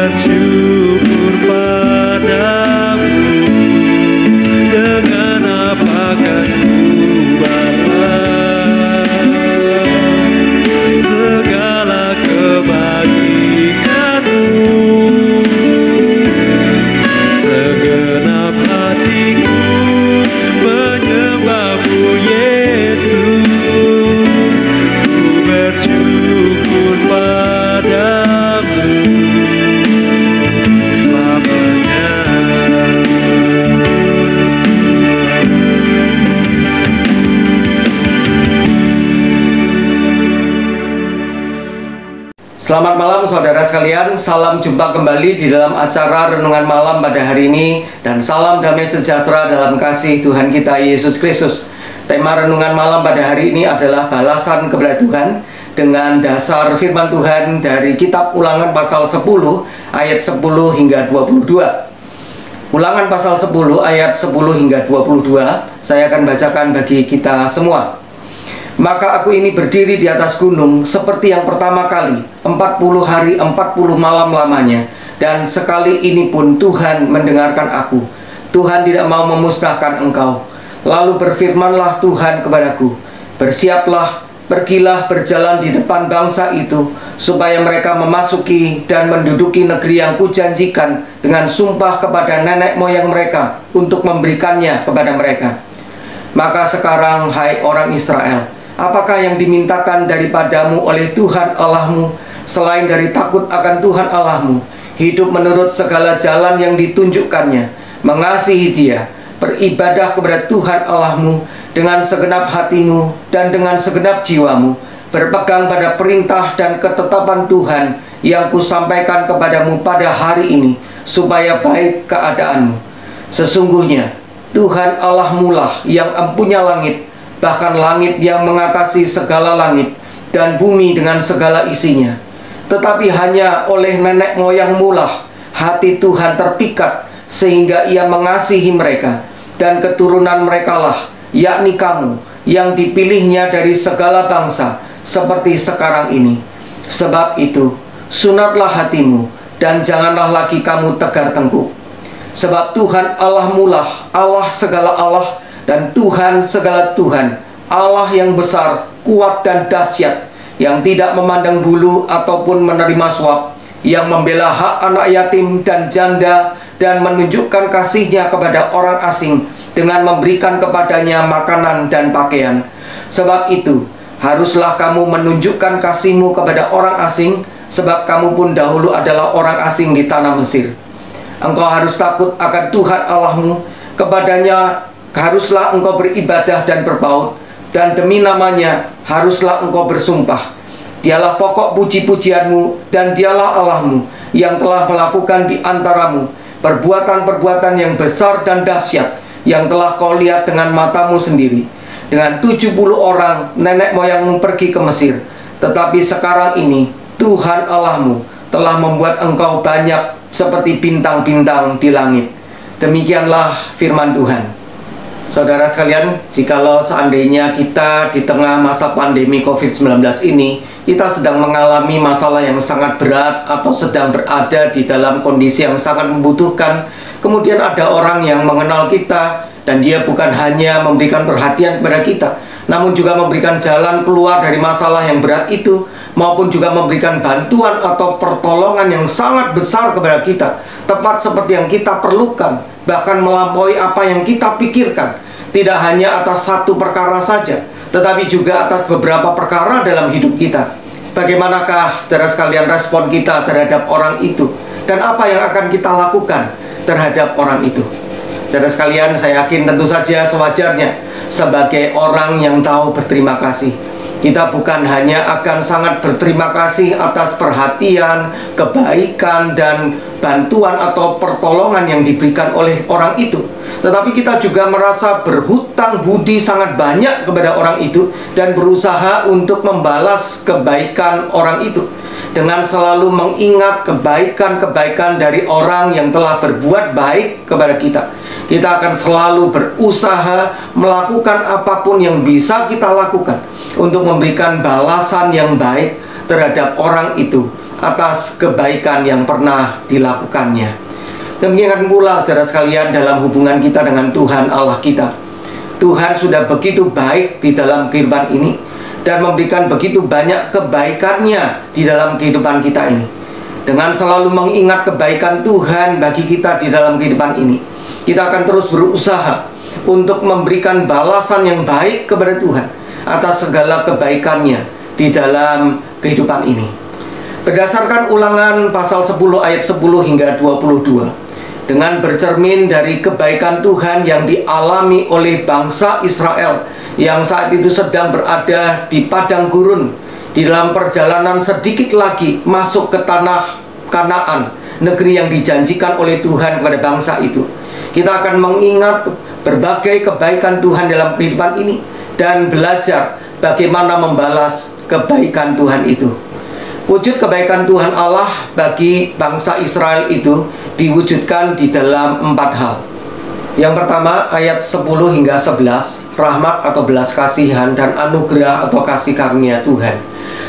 bersyukur padamu. Dengan apa kan ku balas segala kebaikanmu. Segenap hatiku menyembahmu Yesus. Ku bersyukur padamu selamanya. Selamat malam saudara sekalian, salam jumpa kembali di dalam acara Renungan Malam pada hari ini. Dan salam damai sejahtera dalam kasih Tuhan kita Yesus Kristus. Tema Renungan Malam pada hari ini adalah balasan kepada Tuhan, dengan dasar firman Tuhan dari kitab Ulangan pasal 10 ayat 10 hingga 22. Ulangan pasal 10 ayat 10 hingga 22 saya akan bacakan bagi kita semua. Maka aku ini berdiri di atas gunung seperti yang pertama kali, 40 hari 40 malam lamanya. Dan sekali ini pun Tuhan mendengarkan aku. Tuhan tidak mau memusnahkan engkau. Lalu berfirmanlah Tuhan kepadaku, bersiaplah, pergilah berjalan di depan bangsa itu, supaya mereka memasuki dan menduduki negeri yang kujanjikan dengan sumpah kepada nenek moyang mereka untuk memberikannya kepada mereka. Maka sekarang, hai orang Israel, apakah yang dimintakan daripadamu oleh Tuhan Allahmu selain dari takut akan Tuhan Allahmu, hidup menurut segala jalan yang ditunjukkannya, mengasihi Dia, beribadah kepada Tuhan Allahmu dengan segenap hatimu dan dengan segenap jiwamu, berpegang pada perintah dan ketetapan Tuhan yang kusampaikan kepadamu pada hari ini, supaya baik keadaanmu. Sesungguhnya Tuhan Allahmu lah yang empunya langit, bahkan langit yang mengatasi segala langit, dan bumi dengan segala isinya. Tetapi hanya oleh nenek moyangmu lah hati Tuhan terpikat, sehingga Ia mengasihi mereka, dan keturunan mereka lah, yakni kamu, yang dipilihnya dari segala bangsa, seperti sekarang ini. Sebab itu, sunatlah hatimu, dan janganlah lagi kamu tegar tengkuk. Sebab Tuhan Allahmu lah Allah segala Allah, dan Tuhan segala Tuhan, Allah yang besar, kuat dan dahsyat, yang tidak memandang bulu ataupun menerima suap, yang membela hak anak yatim dan janda, dan menunjukkan kasih-Nya kepada orang asing dengan memberikan kepadanya makanan dan pakaian. Sebab itu, haruslah kamu menunjukkan kasih-Mu kepada orang asing, sebab kamu pun dahulu adalah orang asing di tanah Mesir. Engkau harus takut akan Tuhan Allahmu, kepadanya haruslah engkau beribadah dan berpaut, dan demi namanya haruslah engkau bersumpah. Dialah pokok puji-pujianmu, dan Dialah Allahmu yang telah melakukan di antaramu perbuatan-perbuatan yang besar dan dahsyat, yang telah kau lihat dengan matamu sendiri. Dengan 70 orang nenek moyangmu pergi ke Mesir, tetapi sekarang ini Tuhan Allahmu telah membuat engkau banyak seperti bintang-bintang di langit. Demikianlah firman Tuhan. Saudara sekalian, jikalau seandainya kita di tengah masa pandemi COVID-19 ini, kita sedang mengalami masalah yang sangat berat atau sedang berada di dalam kondisi yang sangat membutuhkan, kemudian ada orang yang mengenal kita, dan dia bukan hanya memberikan perhatian kepada kita, namun juga memberikan jalan keluar dari masalah yang berat itu, maupun juga memberikan bantuan atau pertolongan yang sangat besar kepada kita, tepat seperti yang kita perlukan, bahkan melampaui apa yang kita pikirkan. Tidak hanya atas satu perkara saja, tetapi juga atas beberapa perkara dalam hidup kita. Bagaimanakah saudara sekalian respon kita terhadap orang itu, dan apa yang akan kita lakukan terhadap orang itu? Saudara sekalian, saya yakin tentu saja sewajarnya sebagai orang yang tahu berterima kasih. Kita bukan hanya akan sangat berterima kasih atas perhatian, kebaikan, dan bantuan atau pertolongan yang diberikan oleh orang itu, tetapi kita juga merasa berhutang budi sangat banyak kepada orang itu, dan berusaha untuk membalas kebaikan orang itu dengan selalu mengingat kebaikan-kebaikan dari orang yang telah berbuat baik kepada kita. Kita akan selalu berusaha melakukan apapun yang bisa kita lakukan untuk memberikan balasan yang baik terhadap orang itu, atas kebaikan yang pernah dilakukannya. Demikian pula saudara sekalian dalam hubungan kita dengan Tuhan Allah kita. Tuhan sudah begitu baik di dalam kehidupan ini dan memberikan begitu banyak kebaikannya di dalam kehidupan kita ini. Dengan selalu mengingat kebaikan Tuhan bagi kita di dalam kehidupan ini, kita akan terus berusaha untuk memberikan balasan yang baik kepada Tuhan atas segala kebaikannya di dalam kehidupan ini. Berdasarkan Ulangan pasal 10 ayat 10 hingga 22, dengan bercermin dari kebaikan Tuhan yang dialami oleh bangsa Israel yang saat itu sedang berada di padang gurun, di dalam perjalanan sedikit lagi masuk ke tanah Kanaan, negeri yang dijanjikan oleh Tuhan kepada bangsa itu. Kita akan mengingat berbagai kebaikan Tuhan dalam kehidupan ini dan belajar bagaimana membalas kebaikan Tuhan itu. Wujud kebaikan Tuhan Allah bagi bangsa Israel itu diwujudkan di dalam 4 hal. Yang pertama, ayat 10 hingga 11, rahmat atau belas kasihan dan anugerah atau kasih karunia Tuhan.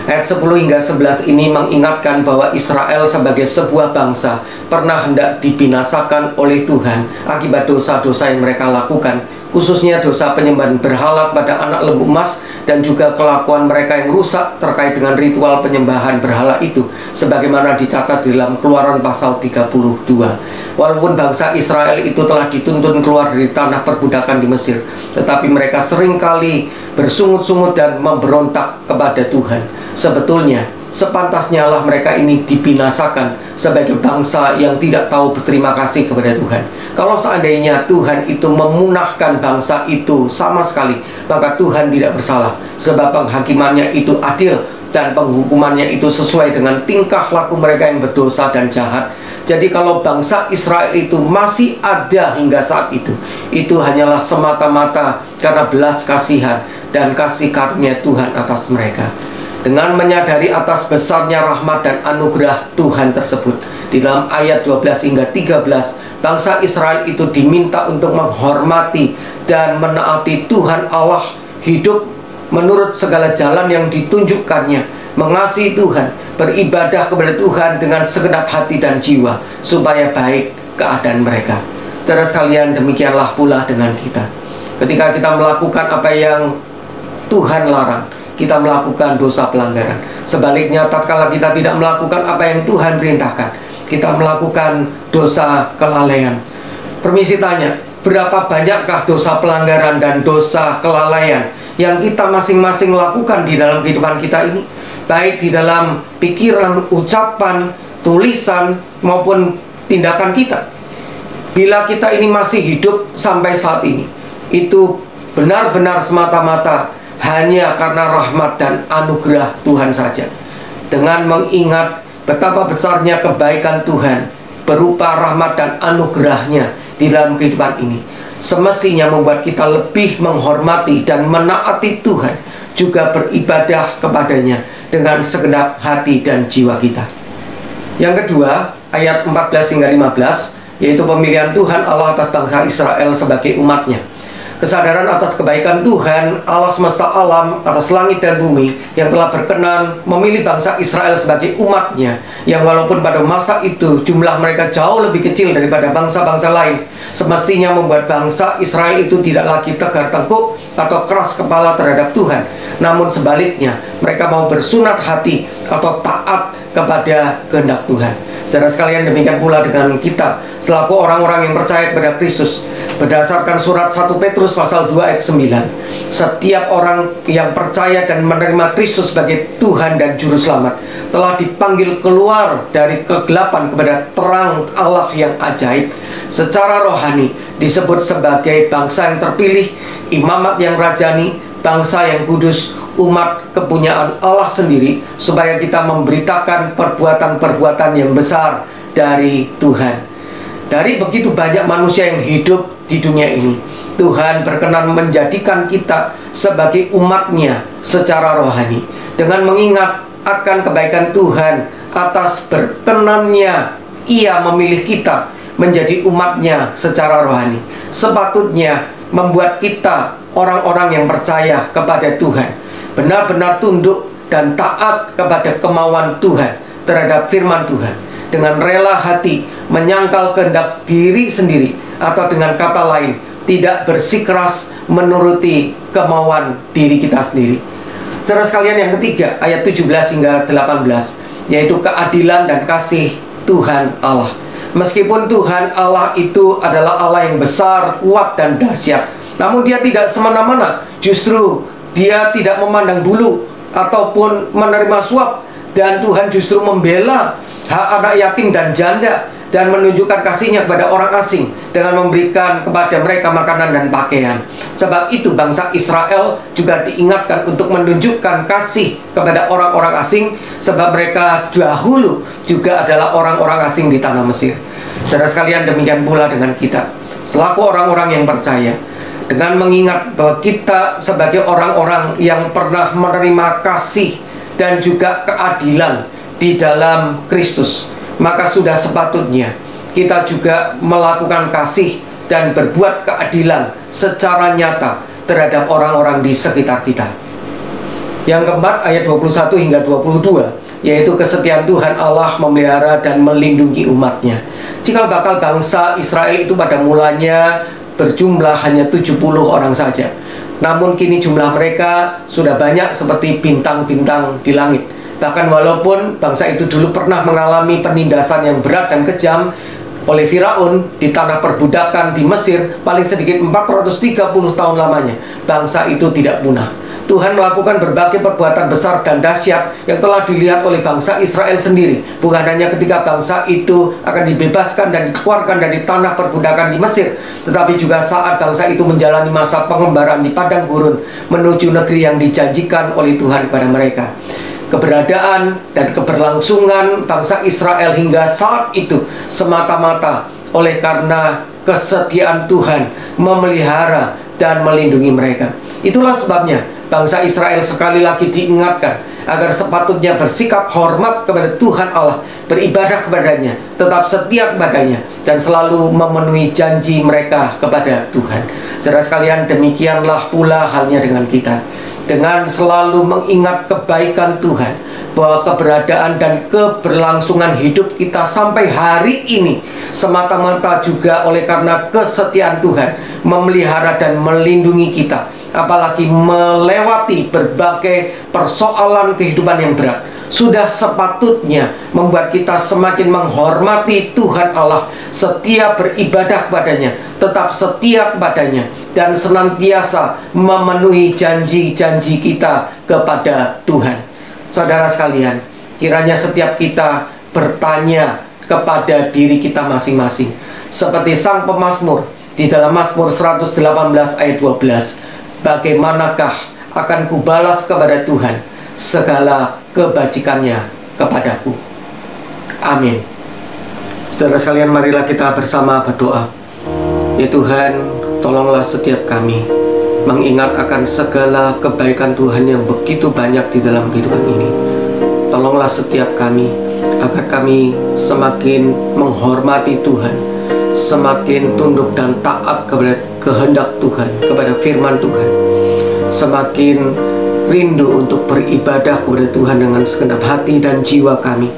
Ayat 10 hingga 11 ini mengingatkan bahwa Israel sebagai sebuah bangsa pernah hendak dibinasakan oleh Tuhan akibat dosa-dosa yang mereka lakukan, khususnya dosa penyembahan berhala pada anak lembu emas dan juga kelakuan mereka yang rusak terkait dengan ritual penyembahan berhala itu, sebagaimana dicatat di dalam Keluaran pasal 32. Walaupun bangsa Israel itu telah dituntun keluar dari tanah perbudakan di Mesir, tetapi mereka seringkali bersungut-sungut dan memberontak kepada Tuhan. Sebetulnya sepantasnya lah mereka ini dibinasakan sebagai bangsa yang tidak tahu berterima kasih kepada Tuhan. Kalau seandainya Tuhan itu memunahkan bangsa itu sama sekali, maka Tuhan tidak bersalah, sebab penghakimannya itu adil dan penghukumannya itu sesuai dengan tingkah laku mereka yang berdosa dan jahat. Jadi kalau bangsa Israel itu masih ada hingga saat itu hanyalah semata-mata karena belas kasihan dan kasih karunia Tuhan atas mereka. Dengan menyadari atas besarnya rahmat dan anugerah Tuhan tersebut, di dalam ayat 12 hingga 13, bangsa Israel itu diminta untuk menghormati dan menaati Tuhan Allah, hidup menurut segala jalan yang ditunjukkannya, mengasihi Tuhan, beribadah kepada Tuhan dengan segenap hati dan jiwa, supaya baik keadaan mereka. Saudara sekalian, demikianlah pula dengan kita. Ketika kita melakukan apa yang Tuhan larang, kita melakukan dosa pelanggaran. Sebaliknya, tatkala kita tidak melakukan apa yang Tuhan perintahkan, kita melakukan dosa kelalaian. Permisi tanya, berapa banyakkah dosa pelanggaran dan dosa kelalaian yang kita masing-masing lakukan di dalam kehidupan kita ini? Baik di dalam pikiran, ucapan, tulisan, maupun tindakan kita. Bila kita ini masih hidup sampai saat ini, itu benar-benar semata-mata hanya karena rahmat dan anugerah Tuhan saja. Dengan mengingat betapa besarnya kebaikan Tuhan berupa rahmat dan anugerahnya di dalam kehidupan ini, semestinya membuat kita lebih menghormati dan menaati Tuhan, juga beribadah kepadanya dengan segenap hati dan jiwa kita. Yang kedua, ayat 14 hingga 15, yaitu pemilihan Tuhan Allah atas bangsa Israel sebagai umatnya. Kesadaran atas kebaikan Tuhan Allah semesta alam atas langit dan bumi yang telah berkenan memilih bangsa Israel sebagai umatnya, yang walaupun pada masa itu jumlah mereka jauh lebih kecil daripada bangsa-bangsa lain, semestinya membuat bangsa Israel itu tidak lagi tegar tengkuk atau keras kepala terhadap Tuhan, namun sebaliknya mereka mau bersunat hati atau taat kepada kehendak Tuhan. Saudara sekalian, demikian pula dengan kita selaku orang-orang yang percaya kepada Kristus. Berdasarkan surat 1 Petrus pasal 2 ayat 9, setiap orang yang percaya dan menerima Kristus sebagai Tuhan dan Juru Selamat telah dipanggil keluar dari kegelapan kepada terang Allah yang ajaib. Secara rohani disebut sebagai bangsa yang terpilih, imamat yang rajani, bangsa yang kudus, umat kepunyaan Allah sendiri, supaya kita memberitakan perbuatan-perbuatan yang besar dari Tuhan. Dari begitu banyak manusia yang hidup di dunia ini, Tuhan berkenan menjadikan kita sebagai umatnya secara rohani. Dengan mengingat akan kebaikan Tuhan atas berkenannya Ia memilih kita menjadi umatnya secara rohani, sepatutnya membuat kita orang-orang yang percaya kepada Tuhan benar-benar tunduk dan taat kepada kemauan Tuhan, terhadap firman Tuhan, dengan rela hati menyangkal kehendak diri sendiri, atau dengan kata lain, tidak bersikeras menuruti kemauan diri kita sendiri. Saudara sekalian, yang ketiga, ayat 17 hingga 18, yaitu keadilan dan kasih Tuhan Allah. Meskipun Tuhan Allah itu adalah Allah yang besar, kuat, dan dahsyat, namun Dia tidak semena-mena. Justru Dia tidak memandang bulu ataupun menerima suap, dan Tuhan justru membela hak anak yatim dan janda, dan menunjukkan kasih-Nya kepada orang asing dengan memberikan kepada mereka makanan dan pakaian. Sebab itu bangsa Israel juga diingatkan untuk menunjukkan kasih kepada orang-orang asing, sebab mereka dahulu juga adalah orang-orang asing di tanah Mesir. Saudara sekalian, demikian pula dengan kita selaku orang-orang yang percaya, dengan mengingat bahwa kita sebagai orang-orang yang pernah menerima kasih dan juga keadilan di dalam Kristus, maka sudah sepatutnya kita juga melakukan kasih dan berbuat keadilan secara nyata terhadap orang-orang di sekitar kita. Yang keempat, ayat 21 hingga 22, yaitu kesetiaan Tuhan Allah memelihara dan melindungi umatnya. Cikal bakal bangsa Israel itu pada mulanya berjumlah hanya 70 orang saja, namun kini jumlah mereka sudah banyak seperti bintang-bintang di langit. Bahkan walaupun bangsa itu dulu pernah mengalami penindasan yang berat dan kejam oleh Firaun di tanah perbudakan di Mesir, paling sedikit 430 tahun lamanya, bangsa itu tidak punah. Tuhan melakukan berbagai perbuatan besar dan dahsyat yang telah dilihat oleh bangsa Israel sendiri. Bukan hanya ketika bangsa itu akan dibebaskan dan dikeluarkan dari tanah perbudakan di Mesir, tetapi juga saat bangsa itu menjalani masa pengembaraan di padang gurun menuju negeri yang dijanjikan oleh Tuhan kepada mereka. Keberadaan dan keberlangsungan bangsa Israel hingga saat itu semata-mata oleh karena kesetiaan Tuhan memelihara dan melindungi mereka. Itulah sebabnya bangsa Israel sekali lagi diingatkan agar sepatutnya bersikap hormat kepada Tuhan Allah, beribadah kepadanya, tetap setia kepadanya, dan selalu memenuhi janji mereka kepada Tuhan. Saudara sekalian, demikianlah pula halnya dengan kita. Dengan selalu mengingat kebaikan Tuhan, bahwa keberadaan dan keberlangsungan hidup kita sampai hari ini semata-mata juga oleh karena kesetiaan Tuhan memelihara dan melindungi kita, apalagi melewati berbagai persoalan kehidupan yang berat. Sudah sepatutnya membuat kita semakin menghormati Tuhan Allah, setia beribadah kepadanya, tetap setia kepadanya, dan senantiasa memenuhi janji-janji kita kepada Tuhan. Saudara sekalian, kiranya setiap kita bertanya kepada diri kita masing-masing, seperti sang pemazmur di dalam Mazmur 118 ayat 12, bagaimanakah akan kubalas kepada Tuhan segala kebajikannya kepadaku. Amin. Saudara sekalian, marilah kita bersama berdoa. Ya Tuhan, tolonglah setiap kami mengingat akan segala kebaikan Tuhan yang begitu banyak di dalam kehidupan ini. Tolonglah setiap kami agar kami semakin menghormati Tuhan, semakin tunduk dan taat kepada kehendak Tuhan, kepada firman Tuhan, semakin rindu untuk beribadah kepada Tuhan dengan segenap hati dan jiwa kami,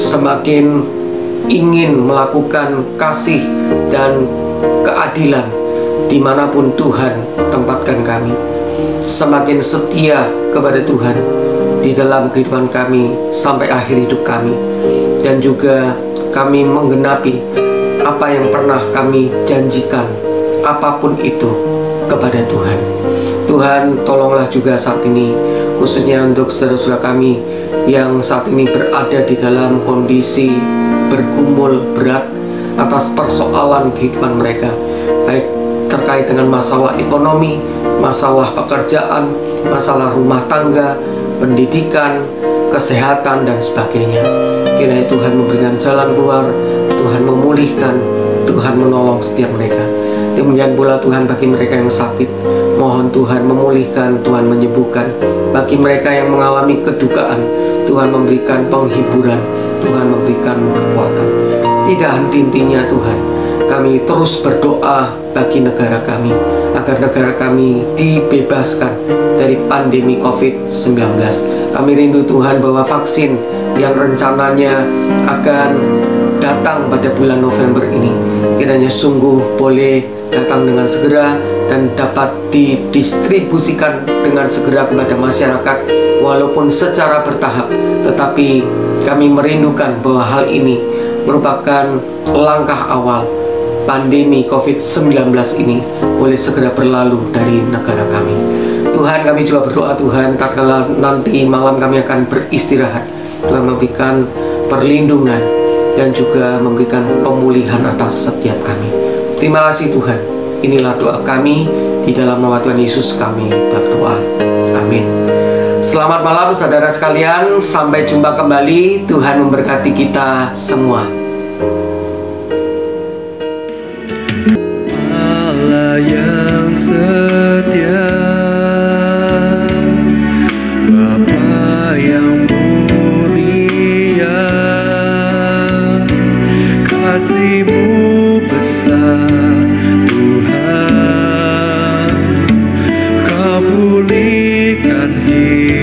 semakin ingin melakukan kasih dan keadilan dimanapun Tuhan tempatkan kami, semakin setia kepada Tuhan di dalam kehidupan kami sampai akhir hidup kami, dan juga kami menggenapi apa yang pernah kami janjikan, apapun itu, kepada Tuhan. Tuhan, tolonglah juga saat ini, khususnya untuk saudara-saudara kami yang saat ini berada di dalam kondisi bergumul berat atas persoalan kehidupan mereka, baik terkait dengan masalah ekonomi, masalah pekerjaan, masalah rumah tangga, pendidikan, kesehatan, dan sebagainya. Kiranya Tuhan memberikan jalan keluar, Tuhan memulihkan, Tuhan menolong setiap mereka. Demikian pula Tuhan bagi mereka yang sakit, mohon Tuhan memulihkan, Tuhan menyembuhkan. Bagi mereka yang mengalami kedukaan, Tuhan memberikan penghiburan, Tuhan memberikan kekuatan. Tidak henti-hentinya Tuhan, kami terus berdoa bagi negara kami, agar negara kami dibebaskan dari pandemi COVID-19. Kami rindu Tuhan bahwa vaksin yang rencananya akan datang pada bulan November ini, kiranya sungguh boleh datang dengan segera dan dapat didistribusikan dengan segera kepada masyarakat, walaupun secara bertahap. Tetapi kami merindukan bahwa hal ini merupakan langkah awal pandemi COVID-19 ini boleh segera berlalu dari negara kami. Tuhan, kami juga berdoa Tuhan, tatkala nanti malam kami akan beristirahat, Tuhan memberikan perlindungan dan juga memberikan pemulihan atas setiap kami. Terima kasih Tuhan. Inilah doa kami, di dalam nama Tuhan Yesus kami berdoa. Amin. Selamat malam saudara sekalian, sampai jumpa kembali. Tuhan memberkati kita semua. Allah yang setia, Bapa yang mulia, kasih-Mu besar Tuhan, Kau pulihkan hidup